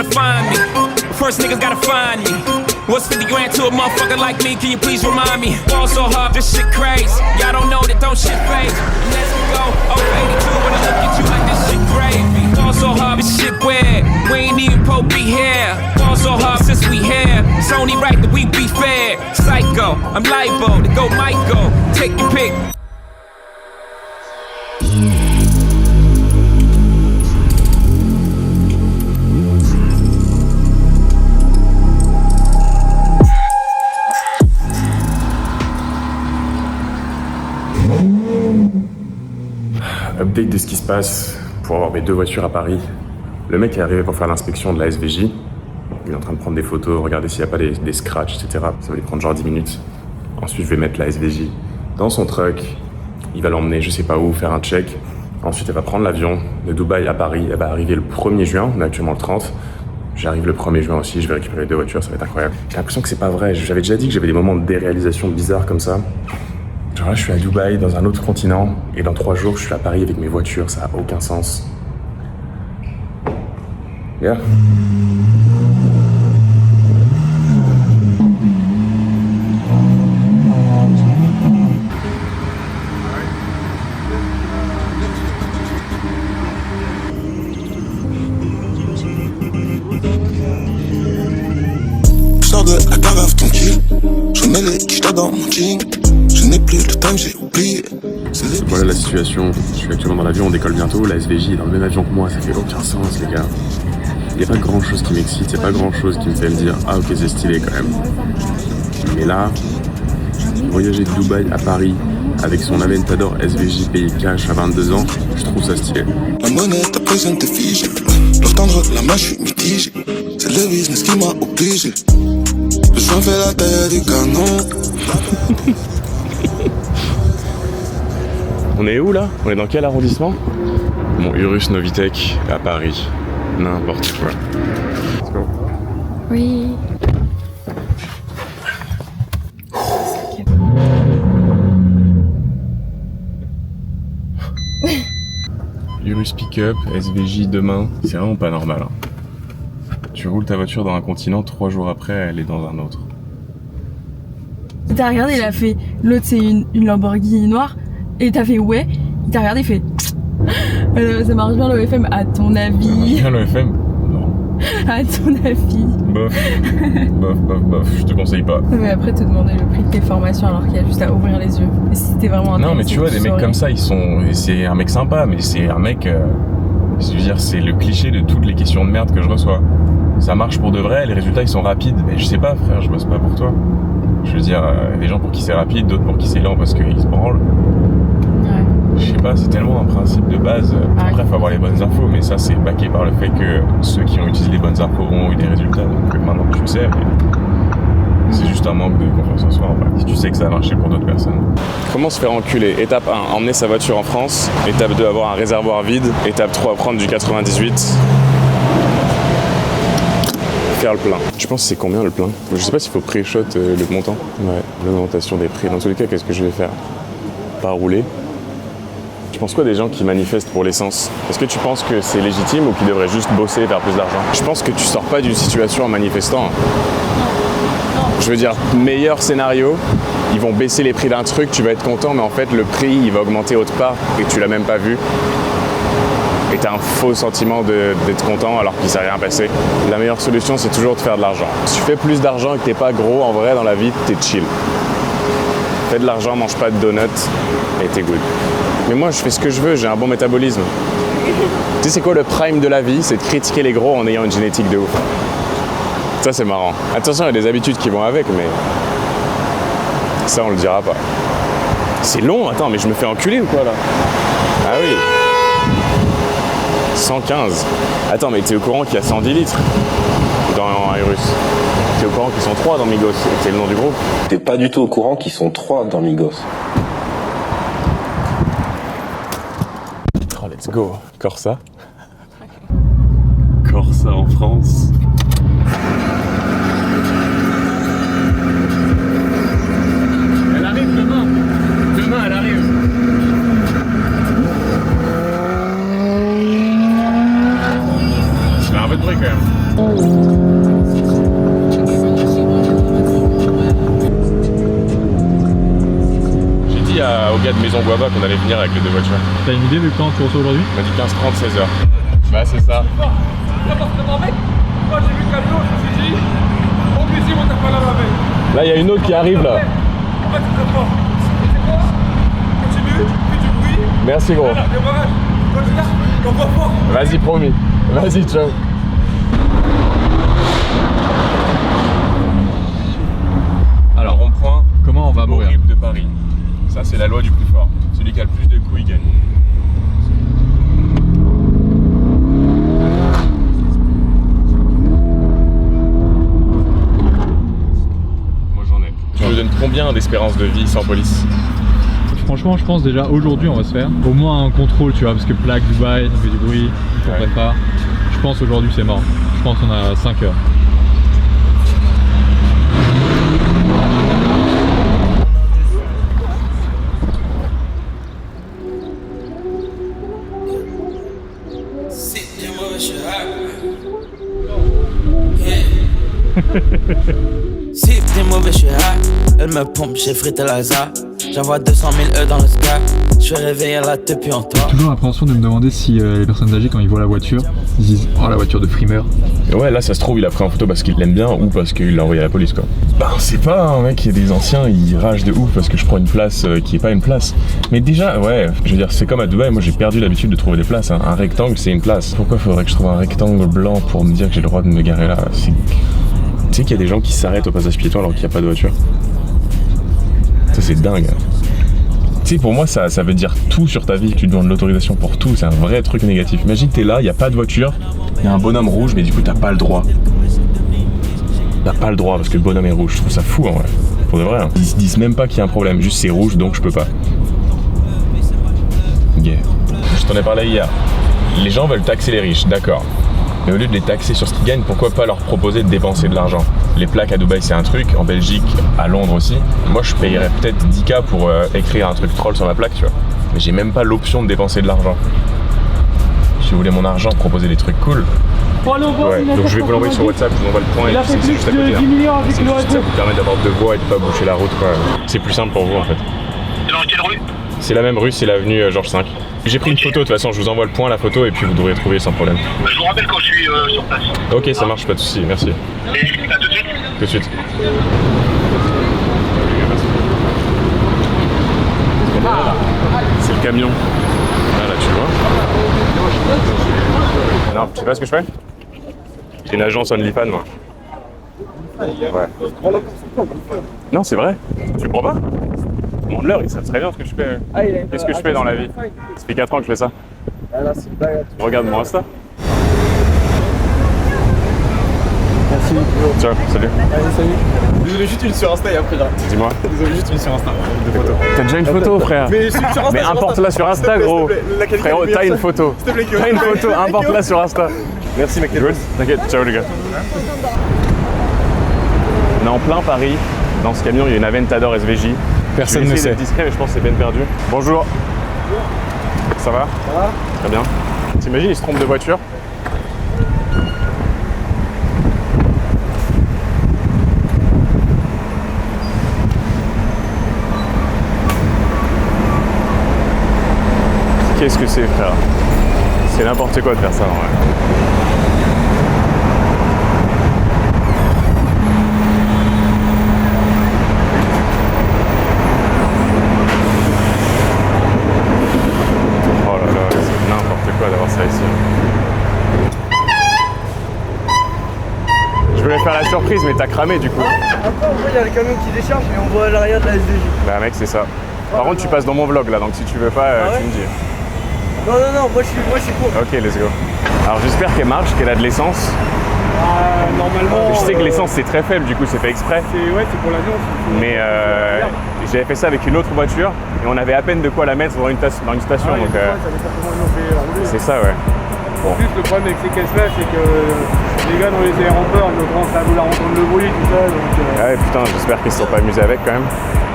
wanna find me. First niggas gotta find me. What's 50 grand to a motherfucker like me? Can you please remind me? Ball so hard, this shit crazy. Y'all don't know that don't shit phase. Let's go. Oh, 82 when I look at you like this shit gravy. Ball so hard, this shit weird. We ain't even po be here. Ball so hard since we here. It's only right that we be fair. Psycho, I'm libo to go Michael. Take your pick. Update de ce qui se passe pour avoir mes 2 voitures à Paris. Le mec est arrivé pour faire l'inspection de la SVJ. Il est en train de prendre des photos, regarder s'il n'y a pas des scratchs, etc. Ça va lui prendre genre 10 minutes. Ensuite, je vais mettre la SVJ dans son truck. Il va l'emmener je sais pas où, faire un check. Ensuite, elle va prendre l'avion de Dubaï à Paris. Elle va arriver le 1er juin, on est actuellement le 30. J'arrive le 1er juin aussi, je vais récupérer 2 voitures, ça va être incroyable. J'ai l'impression que c'est pas vrai. J'avais déjà dit que j'avais des moments de déréalisation bizarres comme ça. Genre là, je suis à Dubaï, dans un autre continent, et dans 3 jours, je suis à Paris avec mes voitures, ça a aucun sens. Yeah. Je sors de la carafe tranquille, je mets les quichetas dans mon jean. Je n'ai plus le temps, j'ai oublié. Voilà la situation, je suis actuellement dans l'avion, on décolle bientôt, la SVJ est dans le même avion que moi, ça fait aucun sens les gars. Il n'y a pas grand chose qui m'excite, il n'y a pas grand chose qui me fait me dire ah ok c'est stylé quand même. Mais là, voyager de Dubaï à Paris avec son Aventador SVJ payé cash à 22 ans, je trouve ça stylé. La monnaie ta présente est figée, leur tendre la main je suis mitigé. C'est le business qui m'a obligé. Le sang fait la taille du canon. On est où là? On est dans quel arrondissement? Mon Urus Novitec à Paris. N'importe quoi. Let's go. Oui. Urus Pickup, SVJ demain. C'est vraiment pas normal. Hein. Tu roules ta voiture dans un continent, 3 jours après, elle est dans un autre. T'as regardé, il a fait. L'autre, c'est une Lamborghini noire. Et t'as fait ouais. Il t'a regardé, il fait. Ça marche bien l'OFM, à ton avis. Ça marche bien l'OFM? Non. À ton avis. Bof, je te conseille pas. Mais après, te demander le prix de tes formations alors qu'il y a juste à ouvrir les yeux. Et si t'es vraiment intéressé. Non, mais tu vois, des mecs comme ça, ils sont. C'est un mec sympa, mais c'est un mec. Je veux dire, c'est le cliché de toutes les questions de merde que je reçois. Ça marche pour de vrai, les résultats ils sont rapides. Mais je sais pas, frère, je bosse pas pour toi. Je veux dire, des gens pour qui c'est rapide, d'autres pour qui c'est lent parce qu'ils se branlent. Je sais pas, c'est tellement un principe de base. Après, faut avoir les bonnes infos, mais ça, c'est backé par le fait que ceux qui ont utilisé les bonnes infos ont eu des résultats. Donc maintenant, tu le sais, mais c'est juste un manque de confiance en soi. En fait. Si tu sais que ça a marché pour d'autres personnes. Comment se faire enculer? Étape 1, emmener sa voiture en France. Étape 2, avoir un réservoir vide. Étape 3, prendre du 98. Faire le plein. Je pense que c'est combien le plein? Je sais pas s'il faut pré-shot le montant. Ouais, l'augmentation des prix. Dans tous les cas, qu'est-ce que je vais faire? Pas rouler. Tu penses quoi des gens qui manifestent pour l'essence? Est-ce que tu penses que c'est légitime ou qu'ils devraient juste bosser et faire plus d'argent? Je pense que tu sors pas d'une situation en manifestant. Je veux dire, meilleur scénario, ils vont baisser les prix d'un truc, tu vas être content, mais en fait le prix il va augmenter autre part et tu l'as même pas vu. Et t'as un faux sentiment d'être content alors qu'il s'est rien passé. La meilleure solution c'est toujours de faire de l'argent. Si tu fais plus d'argent et que t'es pas gros, en vrai dans la vie t'es chill. Fais de l'argent, mange pas de donuts et t'es good. Mais moi je fais ce que je veux, j'ai un bon métabolisme. Tu sais c'est quoi le prime de la vie? C'est de critiquer les gros en ayant une génétique de ouf. Ça c'est marrant. Attention, il y a des habitudes qui vont avec, mais ça on le dira pas. C'est long, attends, mais je me fais enculer ou quoi là? Ah oui. 115. Attends, mais t'es au courant qu'il y a 110 litres dans Urus? T'es au courant qu'ils sont 3 dans Migos? C'est le nom du groupe? T'es pas du tout au courant qu'ils sont 3 dans Migos. Oh, let's go. Corsa. Corsa en France. Elle arrive demain. Demain, elle arrive. Je fais un peu de bruit quand J'ai dit au gars de Maison Guava qu'on allait venir avec les deux voitures. T'as une idée de quand tu reçois aujourd'hui? Il m'a dit 15h30, 16h. Bah c'est ça. Là il y a une autre qui arrive là. Merci gros. Vas-y promis. Vas-y ciao. Alors rond-point. Comment on va mourir? Horrible de Paris. Ça c'est la loi du plus fort. Celui qui a le plus de couilles gagne. Moi j'en ai. Tu me donnes combien d'espérance de vie sans police? Franchement, je pense déjà aujourd'hui on va se faire au moins un contrôle, tu vois, parce que plaque Dubaï, ça fait du bruit, ils comprennent pas. Je pense aujourd'hui c'est mort. Je pense qu'on a 5 heures. Si t'es mauvais, je suis high. Elle me pompe, j'ai frité la za. J'envoie 200 000 dans le sky. Je suis réveillé la depuis en toi. Toujours l'impression de me demander si les personnes âgées, quand ils voient la voiture, ils disent oh la voiture de frimeur. Et ouais, là ça se trouve il a pris en photo parce qu'il l'aime bien ou parce qu'il l'a envoyé à la police quoi. Bah on sait pas, hein, mec, il y a des anciens, ils ragent de ouf parce que je prends une place qui est pas une place. Mais déjà, ouais, je veux dire, c'est comme à Dubaï, moi j'ai perdu l'habitude de trouver des places. Hein. Un rectangle c'est une place. Pourquoi faudrait que je trouve un rectangle blanc pour me dire que j'ai le droit de me garer là? Tu sais qu'il y a des gens qui s'arrêtent au passage piéton alors qu'il n'y a pas de voiture. Ça c'est dingue. Hein. Tu sais, pour moi, ça veut dire tout sur ta vie. Tu demandes l'autorisation pour tout, c'est un vrai truc négatif. Imagine que t'es là, il n'y a pas de voiture, il y a un bonhomme rouge, mais du coup, t'as pas le droit. T'as pas le droit parce que le bonhomme est rouge. Je trouve ça fou, en vrai. Pour de vrai. Hein. Ils se disent même pas qu'il y a un problème, juste c'est rouge, donc je peux pas. Yeah. Je t'en ai parlé hier. Les gens veulent taxer les riches, d'accord. Mais au lieu de les taxer sur ce qu'ils gagnent, pourquoi pas leur proposer de dépenser de l'argent? Les plaques à Dubaï c'est un truc, en Belgique, à Londres aussi. Moi je payerais peut-être 10K pour écrire un truc troll sur ma plaque, tu vois. Mais j'ai même pas l'option de dépenser de l'argent. Si vous voulez mon argent, proposer des trucs cool. Ouais, donc je vais vous l'envoyer sur WhatsApp, je vous envoie le point et c'est juste à côté. Ça vous permet d'avoir deux voies et de pas boucher la route quoi. C'est plus simple pour vous en fait. C'est dans quelle rue? C'est la même rue, c'est l'avenue Georges V. J'ai pris une photo, de toute façon je vous envoie le point, la photo et puis vous devrez trouver sans problème. Je vous rappelle quand je suis sur place. Ok, ça marche, pas de soucis, merci. Et à tout de suite. Tout de suite. C'est le camion. Là tu vois. Non, tu sais pas ce que je fais? J'ai une agence OnlyFans moi. Ouais. Non, c'est vrai. Tu crois pas? Mon ils savent très bien ce que je fais. Qu'est-ce que je fais dans la vie? Ça fait 4 ans que je fais ça. Regarde mon Insta. Merci. Ciao, salut. Allez, salut. Désolé, juste une sur Insta et après là. Dis-moi. Désolé, juste une sur Insta. De photos. T'as déjà une photo, frère? Mais sur Insta. Mais importe-la sur Insta, gros. Frérot, t'as une photo. S'il te plaît, t'as une photo, importe-la sur Insta. Merci, mec. T'inquiète, ciao, les gars. On est en plein Paris. Dans ce camion, il y a une Aventador SVJ. Personne ne sait. C'est discret, mais je pense que c'est peine perdue. Bonjour. Ça va? Ça va? Très bien. T'imagines, il se trompe de voiture? Qu'est-ce que c'est, frère? C'est n'importe quoi de faire ça, en vrai. Oh là là, c'est n'importe quoi d'avoir ça ici. Je voulais faire la surprise, mais t'as cramé du coup. Après, on voit, il y a le camion qui décharge et on voit l'arrière de la SDJ. Bah mec, c'est ça. Par contre, tu passes dans mon vlog là, donc si tu veux pas, tu me dis. Non, moi je suis pour. Ok, let's go. Alors j'espère qu'elle marche, qu'elle a de l'essence. Normalement. Je sais que l'essence c'est très faible, du coup c'est fait exprès. Ouais, c'est pour l'agence. Mais j'avais fait ça avec une autre voiture et on avait à peine de quoi la mettre dans une station. Donc c'est ça, ouais. En plus, le problème avec ces caisses-là, c'est que les gars dans les aéroports, ils ont tendance à vouloir entendre le bruit, tout ça. Donc, Ouais, putain, j'espère qu'ils se sont pas amusés avec quand même.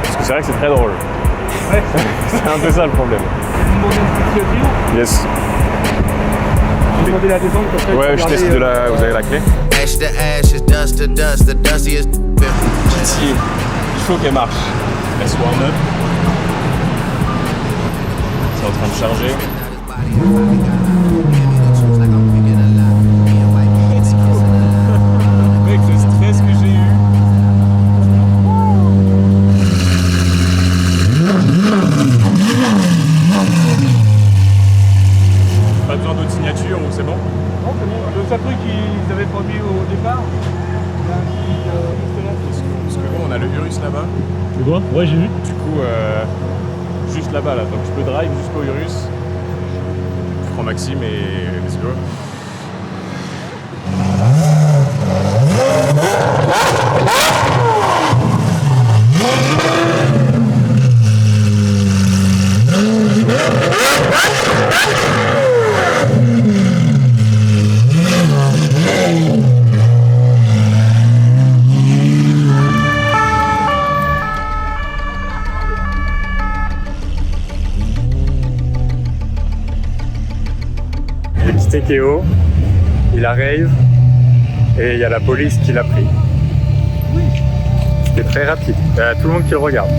Parce que c'est vrai que c'est très drôle. Ouais. C'est un peu ça le problème. Vous demandez une petite Yes. demander la descente comme ça. Ouais, je teste de la. Vous avez la clé? Ash to ashes, dust to dust, the dustiest. Si, il faut qu'elle marche. Elle soit en up. C'est en train de charger. Mec, le stress que j'ai eu. Pas besoin d'autres signatures ou c'est bon? Non, c'est bon. Le seul truc qu'ils avaient pas mis au départ, il y a un petit Parce que bon, on a le Urus là-bas. Tu vois? Ouais, j'ai vu. Du coup, juste là-bas, là. Donc je peux drive jusqu'au Urus. Je prends Maxime et let's go. J'ai quitté Kéo, il a rave et il y a la police qui l'a pris. C'était très rapide, il y a tout le monde qui le regarde.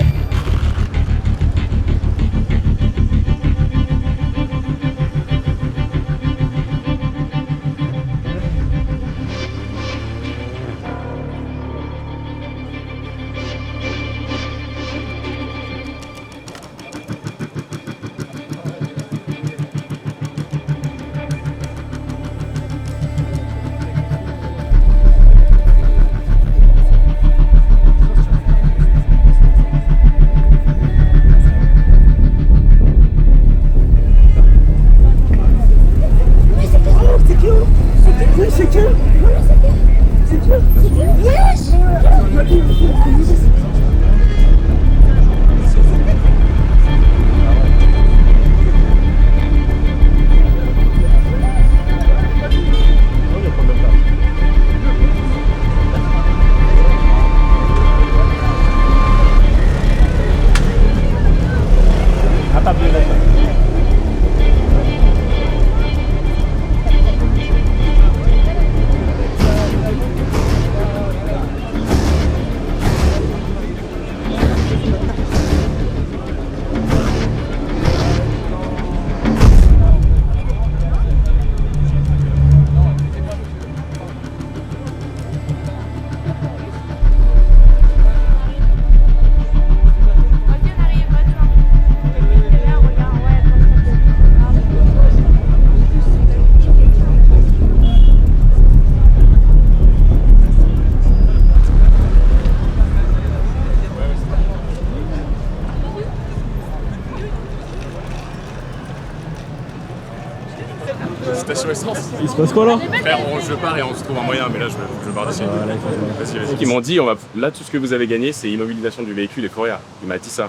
Station essence. Il se passe quoi là? Frère, je pars et on se trouve un moyen, mais là je pars d'ici. Vas-y, vas-y. Ils m'ont dit, là tout ce que vous avez gagné, c'est immobilisation du véhicule et faut rien. Il m'a dit ça.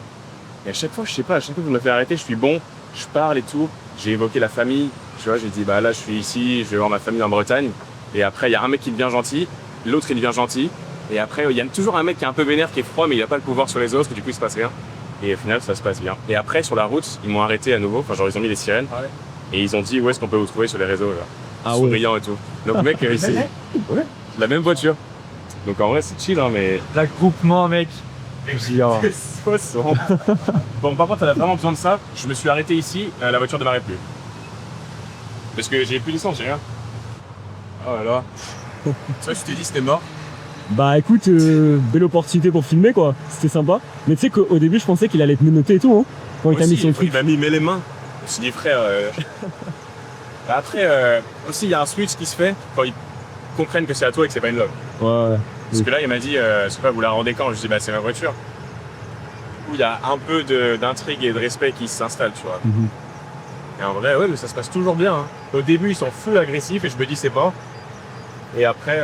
Et à chaque fois, je sais pas, à chaque fois que vous me faites arrêter, je suis bon, je parle et tout. J'ai évoqué la famille, tu vois, j'ai dit, bah là je suis ici, je vais voir ma famille en Bretagne. Et après, il y a un mec qui devient gentil, l'autre il devient gentil. Et après, il y a toujours un mec qui est un peu vénère, qui est froid, mais il a pas le pouvoir sur les autres, du coup il se passe rien. Et au final, ça se passe bien. Et après, sur la route, ils m'ont arrêté à nouveau, enfin genre ils ont mis les sirènes. Ouais. Et ils ont dit, où est-ce qu'on peut vous trouver sur les réseaux là. Ah souriant et tout. Donc mec, c'est la même voiture. Donc en vrai c'est chill hein, mais... L'agroupement mec. Bon par contre t'as vraiment besoin de ça. Je me suis arrêté ici, la voiture ne démarrait plus. Parce que j'ai plus d'essence, j'ai rien. Oh là là. Ça je t'ai dit c'était mort. Bah écoute, belle opportunité pour filmer quoi, c'était sympa. Mais tu sais qu'au début je pensais qu'il allait te menotter et tout hein, quand il t'a mis son truc. Il m'a mis les mains. Je me suis dit frère... Après, aussi, il y a un switch qui se fait quand ils comprennent que c'est à toi et que c'est pas une love. Ouais. Parce que là, il m'a dit, je sais pas, vous la rendez quand? Je dis, bah, c'est ma voiture. Du coup, il y a un peu d'intrigue et de respect qui s'installe, tu vois. Et en vrai, ouais, mais ça se passe toujours bien. Hein. Au début, ils sont feu agressifs et je me dis, c'est pas. Et après,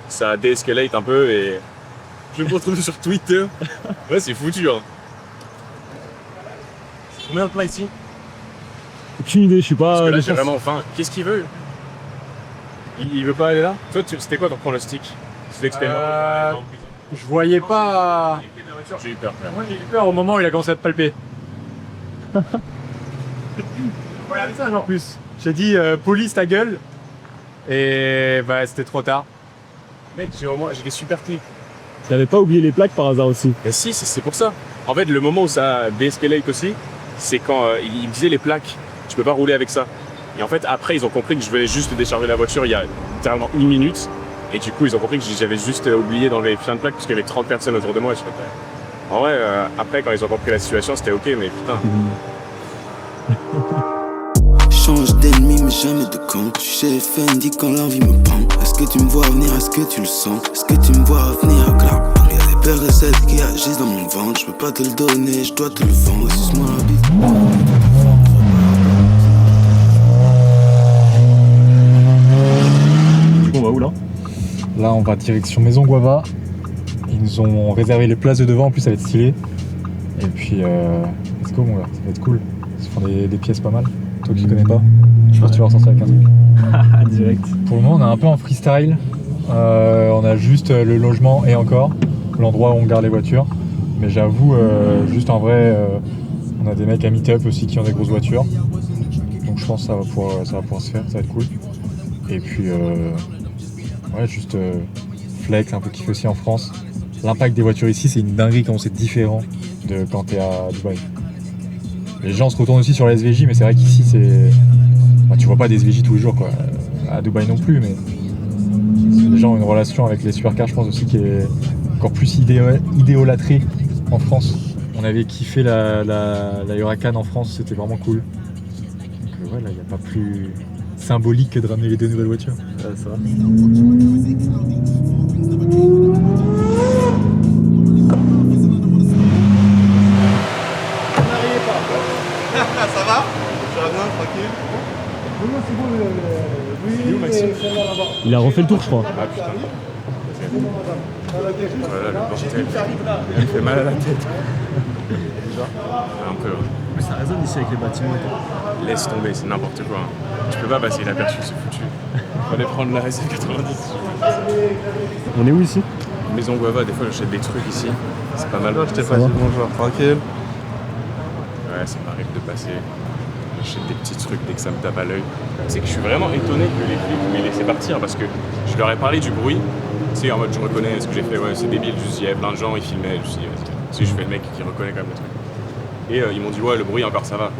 ça dé-escalate un peu et je me retrouve sur Twitter. Ouais, c'est foutu. Hein. C'est combien de plein ici? Aucune idée, je suis pas... Parce que là, j'ai vraiment faim. Qu'est-ce qu'il veut? Il veut pas aller là? Toi, c'était quoi ton pronostic? C'est l'expérience. Je voyais pas... J'ai eu peur. Moi, j'ai eu peur au moment où il a commencé à te palper. Voilà, ça en plus. J'ai dit police ta gueule. Et bah c'était trop tard. Mec, j'étais super triste. T'avais pas oublié les plaques par hasard aussi? Mais si, c'est pour ça. En fait, le moment où ça de-escalate aussi, c'est quand il me disait les plaques, tu peux pas rouler avec ça. Et en fait, après, ils ont compris que je venais juste de décharger la voiture il y a littéralement 1 minute. Et du coup, ils ont compris que j'avais juste oublié d'enlever les putains de plaques parce qu'il y avait 30 personnes autour de moi. En vrai, après, quand ils ont compris la situation, c'était ok, mais putain. Change d'ennemi mais jamais de camp. Je suis chez Fendi quand l'envie me prend. Est-ce que tu me vois venir, est-ce que tu le sens? Est-ce que tu me vois venir à clap? Y'a des paires de celles qui agissent dans mon ventre. Je peux pas te le donner, je dois te le vendre. Suce-moi la bite. On va où là? Là, on va direction Maison Guava. Ils nous ont réservé les places de devant, en plus ça va être stylé. Et puis, let's go mon gars, ça va être cool. Ils font des pièces pas mal. Toi qui connais pas, je pense que tu vas ressortir avec un truc. Direct. Pour le moment, on est un peu en freestyle. On a juste le logement et encore l'endroit où on garde les voitures. Mais j'avoue, juste en vrai, on a des mecs à meet-up aussi qui ont des grosses voitures. Donc je pense que ça va pouvoir se faire, ça va être cool. Et puis, ouais, juste flex, un peu kiffer aussi en France. L'impact des voitures ici, c'est une dinguerie quand c'est différent de quand t'es à Dubaï. Les gens se retournent aussi sur la SVJ, mais c'est vrai qu'ici, tu vois pas des SVJ tous les jours, quoi. À Dubaï non plus, mais les gens ont une relation avec les supercars, je pense aussi, qui est encore plus idéolâtrée en France. On avait kiffé la Huracan en France, c'était vraiment cool. Donc ouais, là, il n'y a pas plus symbolique que de ramener les 2 nouvelles voitures. Ça va. Ça va? Tu vas bien, tranquille? Oui, c'est bon. Oui, Maxime? Il a refait le tour, je crois. Ah putain. Voilà le bordel. Il me fait mal à la tête. Un peu. Mais ça résonne ici avec les bâtiments. Laisse tomber, c'est n'importe quoi. Tu peux pas passer inaperçu, c'est foutu. Fallait prendre la SF90. On est où ici? Maison Guava, des fois j'achète des trucs ici. C'est pas mal. Je t'ai pas dit bonjour, tranquille. Ouais, ça m'arrive de passer. J'achète des petits trucs dès que ça me tape à l'œil. C'est que je suis vraiment étonné que les flics m'aient laissé partir parce que je leur ai parlé du bruit. Tu sais, en mode je reconnais ce que j'ai fait, ouais, c'est débile. Juste, il y avait plein de gens, ils filmaient. Je me suis dit, tu sais, je fais le mec qui reconnaît quand même le truc. Et ils m'ont dit, ouais, le bruit encore ça va.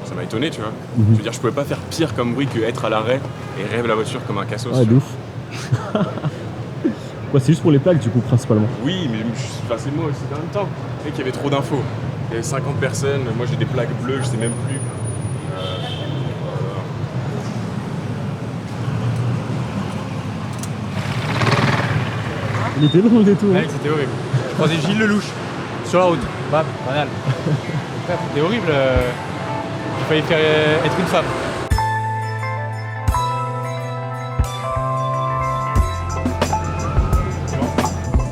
Ça m'a étonné, tu vois. Je veux dire, je pouvais pas faire pire comme bruit que être à l'arrêt et rêve la voiture comme un cassos. Ouais, de ouf. Ouais, c'est juste pour les plaques, du coup, principalement. Oui, mais c'est moi aussi en même temps. Tu sais qu'il y avait trop d'infos. Il y avait 50 personnes, moi j'ai des plaques bleues, je sais même plus. Il était long le détour. Mec, c'était horrible. Je croisais Gilles Lelouch sur la route. Bam, banal. Frère, c'était horrible. J'ai failli faire être une femme.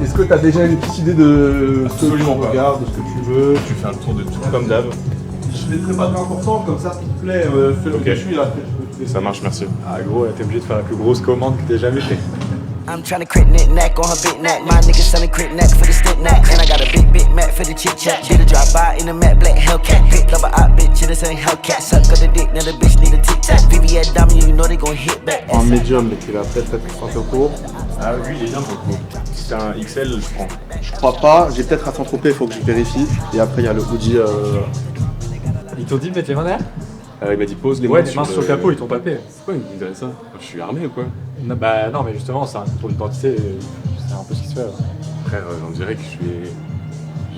Est-ce que tu as déjà une petite idée de ce que tu Absolument pas. regardes, de ce que tu veux? Tu fais un tour de tout comme d'hab. Je vais pas trop important, comme ça, s'il te plaît, fais le Ok. que je suis là. Ça marche, merci. Ah gros, là t'es obligé de faire la plus grosse commande que t'aies jamais fait. I'm tryna crit neck on her big neck. My niggas selling crit neck for the stick neck. And I got a big Mac for the chit chat. Did a drive by in a matte black Hellcat. Picked up a hot bitch in the same Hellcat. Suck up the dick, now the bitch need a tic tac. VVS diamond, you know they gon' hit back. En médium, mais tu l'as peut-être fait au cours. Ah oui, il est bien pour le coup. Si c'est un XL, je prends. Je crois pas, j'ai peut-être à Saint-Tropez, il faut que je vérifie. Et après, il y a le hoodie. Ils t'ont dit de mettre les mains derrière? Il m'a dit pose les Ouais, les mains sur le capot, ils t'ont tapé. Pourquoi il me dirait ça? Je suis armé ou quoi? Bah non, mais justement, c'est un contrôle d'identité, c'est un peu ce qui se fait. Frère, on dirait que je suis...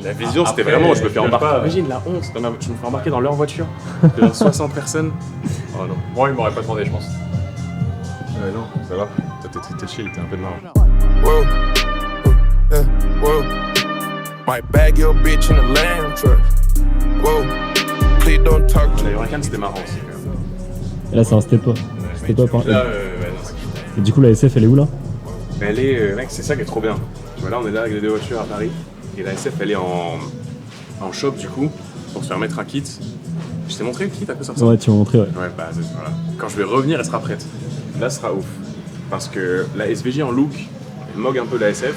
La vision, c'était Après, vraiment, je me fais je embarquer. pas. Imagine la honte, je me fais embarquer dans leur voiture. Devant 60 personnes. Oh non. Moi, ils m'auraient pas demandé, je pense. Non, ça va. Toi, t'es chill, t'es un peu de marre. Whoa, yeah, whoa. Might bag your bitch in a lamb truck. Whoa, please don't talk to La Huracan, c'était marrant aussi, quand même. Et là, c'est un step-up. Step-up, hein. Là, ouais, non, c'est cool. Et du coup, la SF, elle est où là? Mais elle est, mec, c'est ça qui est trop bien. Tu vois, là, on est là avec les 2 voitures à Paris. Et la SF, elle est en shop, du coup, pour se faire mettre un kit. Je t'ai montré le kit, à quoi ça ressemble? Ouais, tu m'as montré, ouais. Ouais, bah, voilà. Quand je vais revenir, elle sera prête. Là, ce sera ouf. Parce que la SVJ en look, elle mogue un peu la SF.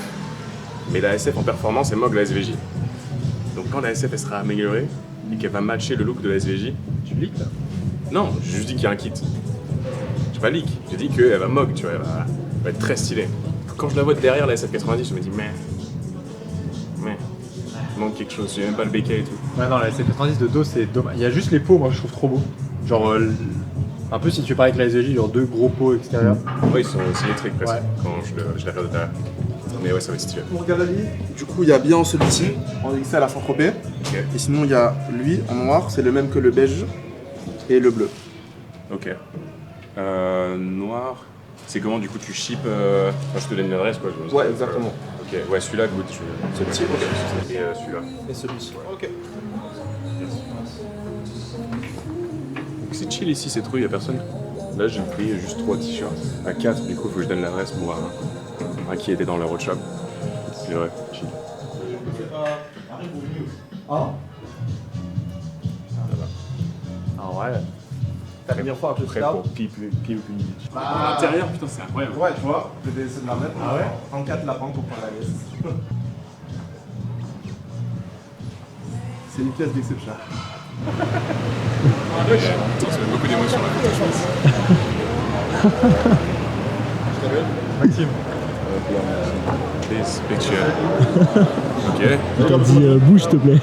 Mais la SF en performance, elle mogue la SVJ. Donc quand la SF, elle sera améliorée, et qu'elle va matcher le look de la SVJ, tu leaks là? Non, j'ai juste dit qu'il y a un kit. J'ai pas leak, j'ai dit qu'elle va mog, tu vois, elle va être très stylée. Quand je la vois de derrière la SF90, je me dis mais il manque quelque chose, j'ai même pas le béquet et tout. Ouais, non, la SF90 de dos, c'est dommage. Il y a juste les pots, moi je trouve trop beau. Genre, un peu si tu parais avec la SVJ, genre 2 gros pots extérieurs. Ouais, ils sont symétriques presque, Ouais. quand je la regarde de derrière. Mais ouais, ça va être stylé. Pour Galerie, du coup, il y a bien celui-ci, en XL à Saint-Tropez. Ok. Et sinon, il y a lui en noir, c'est le même que le beige et le bleu. Ok. Noir. C'est comment du coup tu ships Enfin, je te donne l'adresse quoi. Ouais, exactement. Ok, ouais, celui-là, good. Celui-ci, ok. Et celui-là. Et celui-ci. Ok. Donc c'est chill ici, cette rue, y'a personne. Là, j'ai pris juste 3 t-shirts. À 4, du coup, faut que je donne l'adresse pour un qui était dans le road shop. C'est vrai, chill. Ah Ah ouais. T'as le miroir avec le Prêt stade. pour pied Bah, l'intérieur, putain, c'est incroyable. Ouais, tu vois, je vais essayer de la mettre. Ah ouais. En 4 lapins pour prendre la laisse. C'est une pièce d'exception. Ça met beaucoup d'émotions là. Maxime. This picture. Ok. Je te dis bouge s'il te plaît.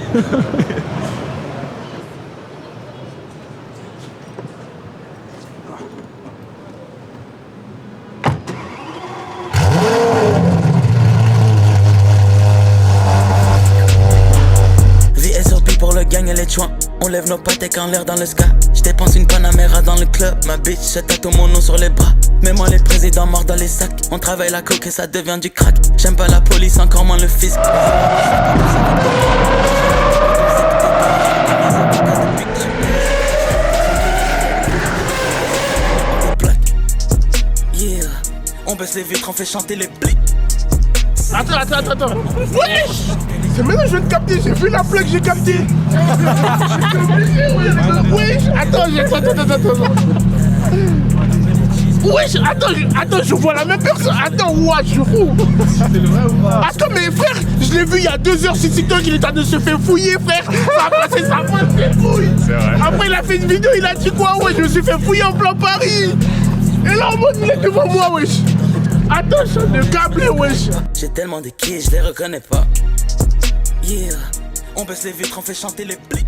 VSOP pour le gang et les chouans. On lève nos patek en l'air dans le sky. J'dépense une Panamera dans le club. Ma bitch se tatoue mon nom sur les bras. Mais moi les présidents morts dans les sacs. On travaille la coke et ça devient du crack. J'aime pas la police, encore moins le fisc. Yeah. On baisse les vitres, on fait chanter les blics. Attends. Wesh! C'est maintenant que je viens de capter, j'ai vu la plaque, j'ai capté. J'étais obligé, wesh! Attends. Wesh, attends, je vois la même personne. Attends, ouais, je fous. Attends, mais frère, je l'ai vu il y a 2 heures sur TikTok, il est en train de se faire fouiller, frère. Ça a passé sa pointe, c'est fouille. Après, il a fait une vidéo, il a dit quoi? Ouais, je me suis fait fouiller en plein Paris. Et là, en mode, il est devant moi, wesh. Attends, je suis de câbler, wesh. J'ai tellement de kills, je les reconnais pas. Yeah, on baisse les vitres, on fait chanter les blics.